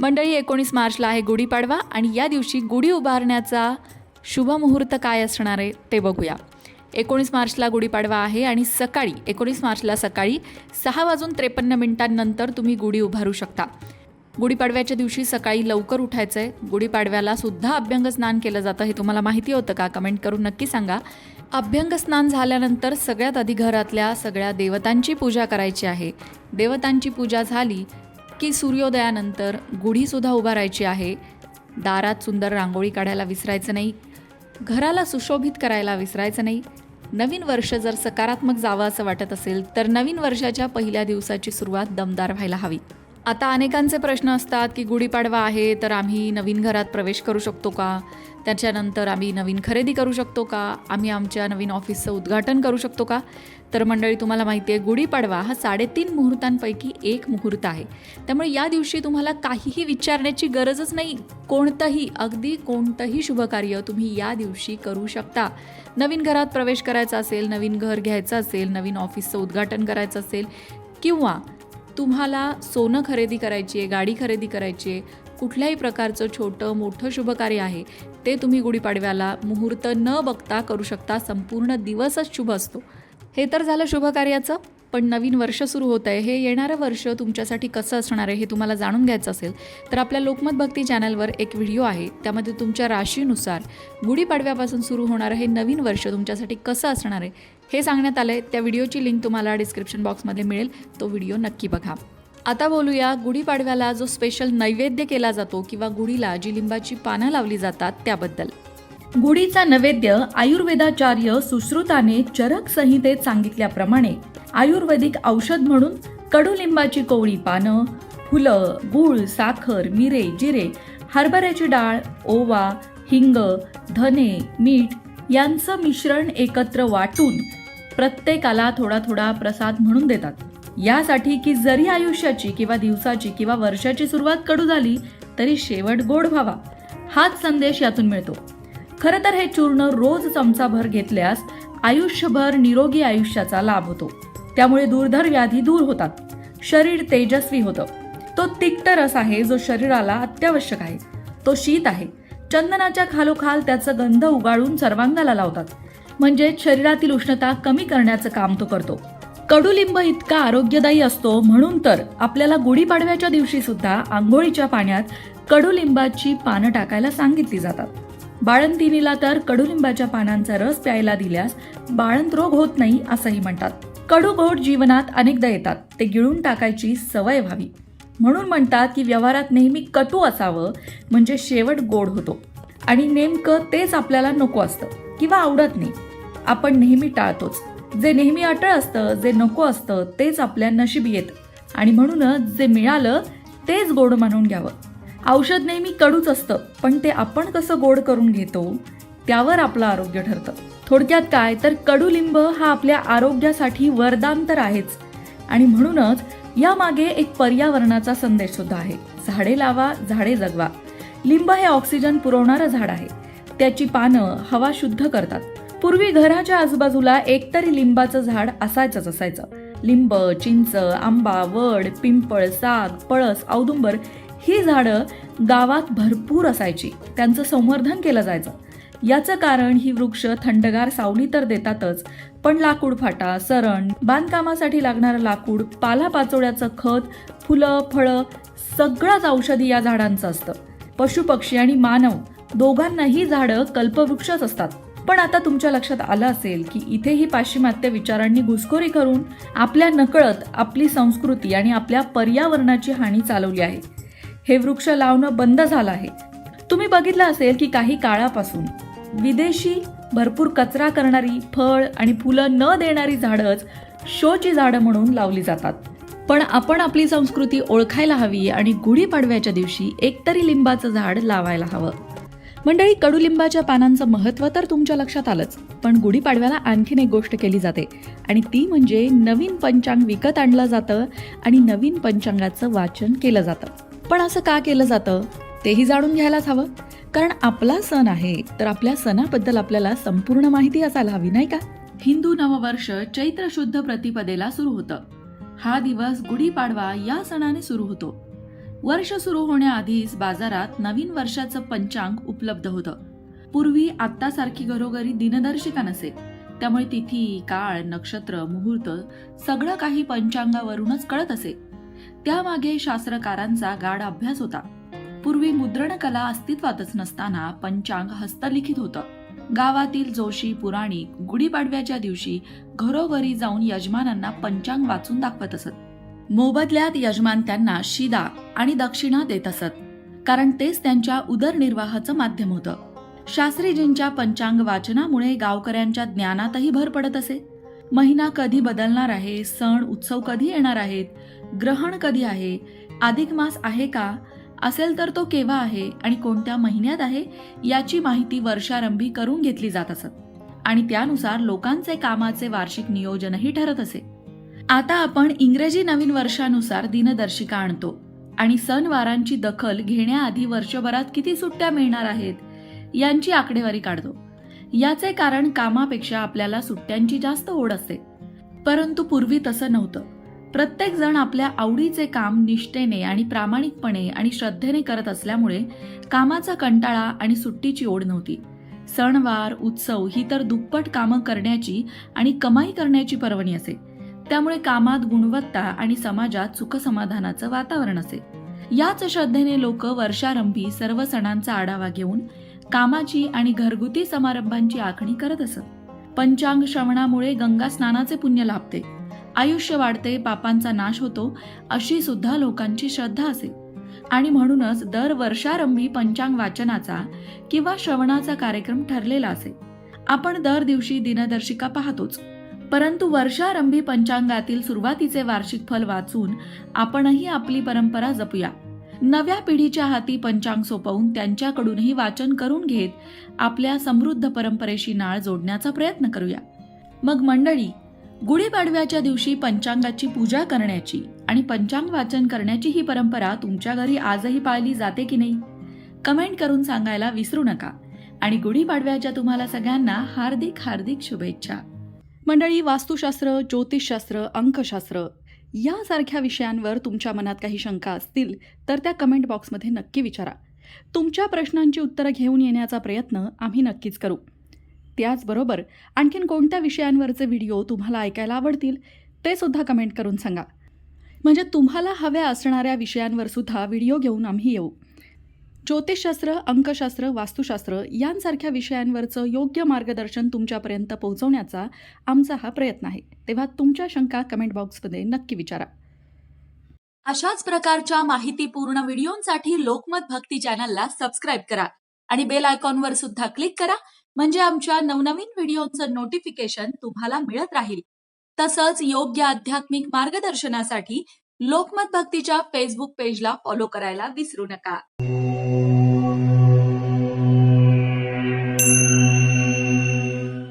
मंडळी, 19 मार्चला आहे गुढीपाडवा आणि या दिवशी गुढी उभारण्याचा शुभ मुहूर्त काय असणार आहे ते बघूया. 19 मार्चला गुढीपाडवा आहे आणि 19 मार्चला सकाळी 6:53 तुम्ही गुढी उभारू शकता. गुढीपाडव्याच्या दिवशी सकाळी लवकर उठायचं आहे. गुढीपाडव्याला सुद्धा अभ्यंग स्नान केलं जातं. हे तुम्हाला माहिती होतं का? कमेंट करून नक्की सांगा. अभ्यंग स्नान झाल्यानंतर सगळ्यात आधी घरातल्या सगळ्या देवतांची पूजा करायची आहे. देवतांची पूजा झाली की सूर्योदयानंतर गुढीसुद्धा उभारायची आहे. दारात सुंदर रांगोळी काढायला विसरायचं नाही. घराला सुशोभित करायला विसरायचं नाही. नवीन वर्ष जर सकारात्मक जावं असं वाटत असेल तर नवीन वर्षाच्या पहिल्या दिवसाची सुरुवात दमदार व्हायला हवी. आता अनेकांचे प्रश्न असतात की गुढीपाडवा आहे तर आम्ही नवीन घरात प्रवेश करू शकतो का? त्याच्यानंतर आम्ही नवीन खरेदी करू शकतो का? आम्ही आमच्या नवीन ऑफिसचं उद्घाटन करू शकतो का? तर मंडळी, तुम्हाला माहिती आहे गुढीपाडवा हा 3.5 मुहूर्तांपैकी एक मुहूर्त आहे. त्यामुळे या दिवशी तुम्हाला काहीही विचारण्याची गरजच नाही. अगदी कोणतंही शुभकार्य तुम्ही या दिवशी करू शकता. नवीन घरात प्रवेश करायचा असेल, नवीन घर घ्यायचं असेल, नवीन ऑफिसचं उद्घाटन करायचं असेल किंवा तुम्हाला सोनं खरेदी करायची आहे, गाडी खरेदी करायची आहे, कुठल्याही प्रकारचं छोटं मोठं शुभकार्य आहे ते तुम्ही गुढीपाडव्याला मुहूर्त न बघता करू शकता. संपूर्ण दिवसच शुभ असतो. हे तर झालं शुभकार्याचं. पण नवीन वर्ष सुरू होत आहे. हे येणारं वर्ष तुमच्यासाठी कसं असणार आहे हे तुम्हाला जाणून घ्यायचं असेल तर आपल्या लोकमत भक्ती चॅनलवर एक व्हिडिओ आहे. त्यामध्ये तुमच्या राशीनुसार गुढीपाडव्यापासून सुरू होणारं हे नवीन वर्ष तुमच्यासाठी कसं असणार आहे हे सांगण्यात आलं आहे. त्या व्हिडिओची लिंक तुम्हाला डिस्क्रिप्शन बॉक्समध्ये मिळेल. तो व्हिडिओ नक्की बघा. आता बोलूया गुढीपाडव्याला जो स्पेशल नैवेद्य केला जातो किंवा गुढीला जी लिंबाची पानं लावली जातात त्याबद्दल. गुढीचा नैवेद्य आयुर्वेदाचार्य सुश्रुताने चरक संहितेत सांगितल्याप्रमाणे आयुर्वेदिक औषध म्हणून कडुलिंबाची कोवळी पानं, फुलं, गूळ, साखर, मिरे, जिरे, हरभऱ्याची डाळ, ओवा, हिंग, धने, मीठ यांचं मिश्रण एकत्र वाटून प्रत्येकाला थोडा थोडा प्रसाद म्हणून देतात. यासाठी की जरी आयुष्याची किंवा दिवसाची किंवा वर्षाची सुरुवात कडू झाली तरी शेवट गोड व्हावा, हाच संदेश यातून मिळतो. खरं तर हे चूर्ण रोज चमचाभर घेतल्यास आयुष्यभर निरोगी आयुष्याचा लाभ होतो. त्यामुळे दुर्धर व्याधी दूर होतात. शरीर तेजस्वी होतं. तो तिक्त रस आहे जो शरीराला अत्यावश्यक आहे. तो शीत आहे. चंदनाच्या खालोखाल त्याचा गंध उगाळून सर्वांगाला लावतात. म्हणजे शरीरातील उष्णता कमी करण्याचं काम तो करतो. कडुलिंब इतका आरोग्यदायी असतो म्हणून तर आपल्याला गुढीपाडव्याच्या दिवशी सुद्धा आंघोळीच्या पाण्यात कडुलिंबाची पानं टाकायला सांगितली जातात. बाळंतिणीला तर कडुलिंबाच्या पानांचा रस प्यायला दिल्यास बाळंत रोग होत नाही असंही म्हणतात. कडू गोड जीवनात अनेकदा येतात. ते गिळून टाकायची सवय व्हावी म्हणून म्हणतात की व्यवहारात नेहमी कटू असावं म्हणजे शेवट गोड होतो. आणि नेमकं तेच आपल्याला नको असतं किंवा आवडत नाही. आपण नेहमी टाळतोच. जे नेहमी अटळ असतं, जे नको असतं तेच आपल्या नशिबी येतं. आणि म्हणूनच जे मिळालं तेच गोड मानून घ्यावं. औषध नेहमी कडूच असतं पण ते आपण कसं गोड करून घेतो त्यावर आपलं आरोग्य ठरतं. थोडक्यात काय तर कडुलिंब हा आपल्या आरोग्यासाठी वरदान तर आहेच आणि म्हणूनच यामागे एक पर्यावरणाचा संदेश सुद्धा आहे. झाडे लावा, झाडे जगवा. लिंब हे ऑक्सिजन पुरवणारं झाड आहे. त्याची पानं हवा शुद्ध करतात. पूर्वी घराच्या आजूबाजूला एकतरी लिंबाचं झाड असायचं. लिंब, चिंच, आंबा, वड, पिंपळ, साग, पळस, औदुंबर ही झाडं गावात भरपूर असायची. त्यांचं संवर्धन केलं जायचं. याचं कारण ही वृक्ष थंडगार सावली तर देतातच पण लाकूड फाटा, सरण, बांधकामासाठी लागणारं लाकूड, पालापाचोळ्याचं खत, फुलं, फळं सगळंच औषधी या झाडांचं असतं. पशुपक्षी आणि मानव दोघांनाही झाडं कल्पवृक्षच असतात. पण आता तुमच्या लक्षात आलं असेल की इथेही पाश्चिमात्य विचारांनी घुसखोरी करून आपल्या नकळत आपली संस्कृती आणि आपल्या पर्यावरणाची हानी चालवली आहे. हे वृक्ष लावणं बंद झालं आहे. तुम्ही बघितलं असेल की काही काळापासून विदेशी भरपूर कचरा करणारी, फळ आणि फुलं न देणारी झाडंच शोची झाडं म्हणून लावली जातात. पण आपण आपली संस्कृती ओळखायला हवी आणि गुढीपाडव्याच्या दिवशी एकतरी लिंबाचं झाड लावायला हवं. मंडळी, कडुलिंबाच्या पानांचं महत्त्व तर तुमच्या लक्षात आलंच. पण गुढीपाडव्याला आणखीन एक गोष्ट केली जाते आणि ती म्हणजे नवीन पंचांग विकत आणलं जातं आणि नवीन पंचांगाचं वाचन केलं जातं. पण असं का केलं जातं तेही जाणून घ्यायलाच हवं. कारण आपला सण आहे तर आपल्या सणाबद्दल आपल्याला संपूर्ण माहिती असायला हवी, नाही का? हिंदू नववर्ष चैत्र शुद्ध प्रतिपदेला सुरू होतं. हा दिवस गुढीपाडवा या सणाने सुरू होतो. वर्ष सुरू होण्याआधीच बाजारात नवीन वर्षाचं पंचांग उपलब्ध होतं. पूर्वी आत्तासारखी घरोघरी दिनदर्शिका नसे, त्यामुळे तिथी, काळ, नक्षत्र, मुहूर्त सगळं काही पंचांगावरूनच कळत असे. त्यामागे शास्त्रकारांचा गाढ अभ्यास होता. पूर्वी मुद्रणकला अस्तित्वातच नसताना पंचांग हस्तलिखित होतं. गावातील जोशी पुराणिक गुढीपाडव्याच्या दिवशी घरोघरी जाऊन यजमानांना पंचांग वाचून दाखवत असत. मोबदल्यात यजमान त्यांना शिदा आणि दक्षिणा देत असत, कारण तेच त्यांच्या उदरनिर्वाहाचं माध्यम होतं. शास्त्रीजींच्या पंचांग वाचनामुळे गावकऱ्यांच्या ज्ञानातही भर पडत असे. महिना कधी बदलणार आहे, सण उत्सव कधी येणार आहेत, ग्रहण कधी आहे, अधिक मास आहे का, असेल तर तो केव्हा आहे आणि कोणत्या महिन्यात आहे याची माहिती वर्षारंभी करून घेतली जात असत आणि त्यानुसार लोकांचे कामाचे वार्षिक नियोजनही ठरत असे. आता आपण इंग्रजी नवीन वर्षानुसार दिनदर्शिका आणतो आणि सणवारांची दखल घेण्याआधी वर्षभरात किती सुट्ट्या मिळणार आहेत यांची आकडेवारी काढतो. याचे कारण कामापेक्षा आपल्याला सुट्ट्यांची जास्त ओढ असते. परंतु पूर्वी तसं नव्हतं. प्रत्येक जण आपल्या आवडीचे काम निष्ठेने आणि प्रामाणिकपणे आणि श्रद्धेने करत असल्यामुळे कामाचा कंटाळा आणि सुट्टीची ओढ नव्हती. सणवार उत्सव ही तर दुप्पट कामं करण्याची आणि कमाई करण्याची पर्वणी असे. त्यामुळे कामात गुणवत्ता आणि समाजात सुखसमाधानाचं वातावरण असे. याच श्रद्धेने लोक वर्षारंभी सर्व सणांचा आढावा घेऊन कामाची आणि घरगुती समारंभांची आखणी करत असत. पंचांग श्रवणामुळे गंगा स्नानाचे पुण्य लाभते, आयुष्य वाढते, पापांचा नाश होतो, अशी सुद्धा लोकांची श्रद्धा असे. आणि म्हणूनच दर वर्षारंभी पंचांग वाचनाचा किंवा श्रवणाचा कार्यक्रम ठरलेला असे. आपण दर दिवशी दिनदर्शिका पाहतोच, परंतु वर्षारंभी पंचांगातील सुरुवातीचे वार्षिक फल वाचून आपणही आपली परंपरा जपूया. नव्या पिढीच्या हाती पंचांग सोपवून त्यांच्याकडूनही वाचन करून घेत आपल्या समृद्ध परंपरेशी नाळ जोडण्याचा प्रयत्न करूया. मग मंडळी, गुढीपाडव्याच्या दिवशी पंचांगाची पूजा करण्याची आणि पंचांग वाचन करण्याची ही परंपरा तुमच्या घरी आजही पाळली जाते की नाही? कमेंट करून सांगायला विसरू नका. आणि गुढीपाडव्याच्या तुम्हाला सगळ्यांना हार्दिक हार्दिक शुभेच्छा. मंडळी, वास्तुशास्त्र, ज्योतिषशास्त्र, अंकशास्त्र यासारख्या विषयांवर तुमच्या मनात काही शंका असतील तर त्या कमेंट बॉक्समध्ये नक्की विचारा. तुमच्या प्रश्नांची उत्तरं घेऊन येण्याचा प्रयत्न आम्ही नक्कीच करू. त्याचबरोबर आणखीन कोणत्या विषयांवरचे व्हिडिओ तुम्हाला ऐकायला आवडतील ते सुद्धा कमेंट करून सांगा, म्हणजे तुम्हाला हव्या असणाऱ्या विषयांवर सुद्धा व्हिडिओ घेऊन आम्ही येऊ. ज्योतिषशास्त्र, अंकशास्त्र, वास्तुशास्त्र यांसारख्या विषयांवरचं योग्य मार्गदर्शन तुमच्यापर्यंत पोहोचवण्याचा आमचा हा प्रयत्न आहे. तेव्हा तुमच्या शंका कमेंट बॉक्समध्ये नक्की विचारा. अशाच प्रकारच्या माहितीपूर्ण व्हिडिओंसाठी लोकमत भक्ती चॅनलला सबस्क्राईब करा आणि बेल आयकॉनवर सुद्धा क्लिक करा, म्हणजे आमच्या नवनवीन व्हिडिओचं नोटिफिकेशन तुम्हाला मिळत राहील. तसंच योग्य आध्यात्मिक मार्गदर्शनासाठी लोकमत भक्तीच्या फेसबुक पेजला फॉलो करायला विसरू नका.